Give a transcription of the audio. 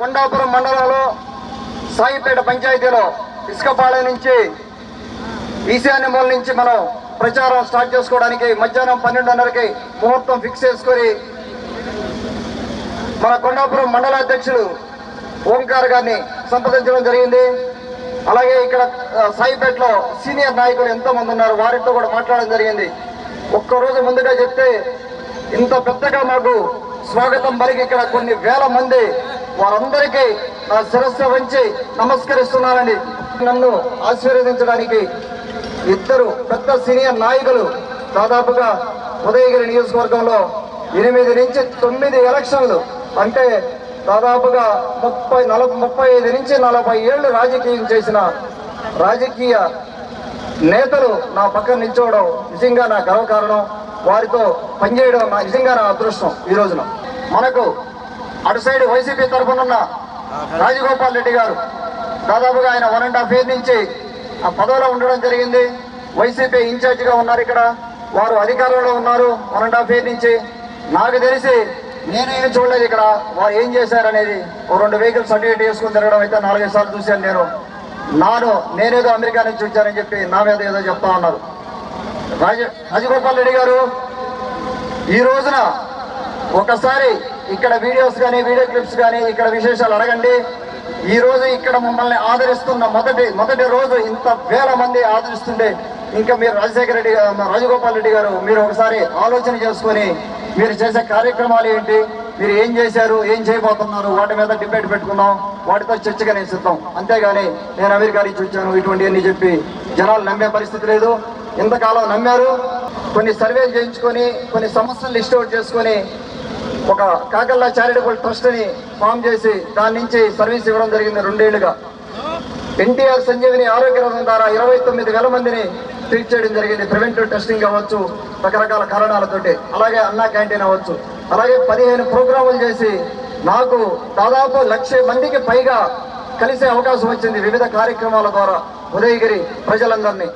కొండాపురం మండలంలో సాయిపేట పంచాయతీలో ఇసుకపాలెం నుంచి ఈశాన్య మూల నుంచి మనం ప్రచారం స్టార్ట్ చేసుకోవడానికి మధ్యాహ్నం 12:30కి ముహూర్తం ఫిక్స్ చేసుకొని మన కొండాపురం మండల అధ్యక్షులు ఓంకార్ గారిని సంప్రదించడం జరిగింది. అలాగే ఇక్కడ సాయిపేటలో సీనియర్ నాయకులు ఎంతో మంది ఉన్నారు, వారితో కూడా మాట్లాడడం జరిగింది. ఒక్కరోజు ముందుగా చెప్తే ఇంత పెద్దగా మాకు స్వాగతం పలికి ఇక్కడ కొన్ని వేల మంది, వారందరికీ నా శిరస్సు వంచి నమస్కరిస్తున్నానండి. నన్ను ఆశీర్వదించడానికి ఇద్దరు పెద్ద సీనియర్ నాయకులు దాదాపుగా ఉదయగిరి నియోజకవర్గంలో 8 నుంచి 9 ఎలక్షన్లు అంటే దాదాపుగా 35 నుంచి 40 ఏళ్ళు రాజకీయం చేసిన రాజకీయ నేతలు నా పక్కన నిల్చోవడం నిజంగా నా గర్వకారణం. వారితో పనిచేయడం నిజంగా నా అదృష్టం. ఈ రోజున మనకు అటు సైడ్ వైసీపీ తరఫునున్న రాజగోపాల్ రెడ్డి గారు దాదాపుగా ఆయన 1.5 years నుంచి ఆ పదవిలో ఉండడం జరిగింది. వైసీపీ ఇన్ఛార్జిగా ఉన్నారు. ఇక్కడ వారు అధికారంలో ఉన్నారు 1.5 years నుంచి. నాకు తెలిసి నేనేం చూడలేదు ఇక్కడ వారు ఏం చేశారనేది. 2 vehicles సర్టిఫికేట్ చేసుకుని తిరగడం అయితే 4-5 సార్లు చూశాను. నేనేదో అమెరికా నుంచి వచ్చానని చెప్పి నా మీద ఏదో చెప్తా ఉన్నారు. రాజగోపాల్ రెడ్డి గారు ఈ రోజున ఒకసారి ఇక్కడ వీడియోస్ కానీ వీడియో క్లిప్స్ కానీ ఇక్కడ విశేషాలు అడగండి. ఈ రోజు ఇక్కడ మమ్మల్ని ఆదరిస్తున్న మొదటి రోజు ఇంత వేల మంది ఆదరిస్తుంటే ఇంకా మీరు రాజగోపాల్ రెడ్డి గారు మీరు ఒకసారి ఆలోచన చేసుకొని మీరు చేసే కార్యక్రమాలు ఏంటి, మీరు ఏం చేశారు, ఏం చేయబోతున్నారు, వాటి మీద డిబేట్ పెట్టుకున్నాం. వాటితో చర్చగా నేను సిద్ధం. అంతేగాని నేను అమెరికా నుంచి వచ్చాను ఇటువంటివన్నీ చెప్పి జనాలు నమ్మే పరిస్థితి లేదు. ఇంతకాలం నమ్మారు. కొన్ని సర్వేలు చేయించుకొని కొన్ని సమస్యలు లిస్ట్ అవుట్ చేసుకొని ఒక కాకల్లా చారిటబుల్ ట్రస్ట్ని ఫామ్ చేసి దాని నుంచి సర్వీస్ ఇవ్వడం జరిగింది 2 ఏళ్లుగా. ఎన్టీఆర్ సంజీవిని ఆరోగ్య రథం ద్వారా 29,000 మందిని ట్రీట్ చేయడం జరిగింది. ప్రివెంటివ్ టెస్టింగ్ అవ్వచ్చు, రకరకాల కారణాలతోటి. అలాగే అన్నా క్యాంటీన్ అవ్వచ్చు. అలాగే 15 ప్రోగ్రాములు చేసి నాకు దాదాపు 1,00,000 మందికి పైగా కలిసే అవకాశం వచ్చింది వివిధ కార్యక్రమాల ద్వారా ఉదయగిరి ప్రజలందరినీ.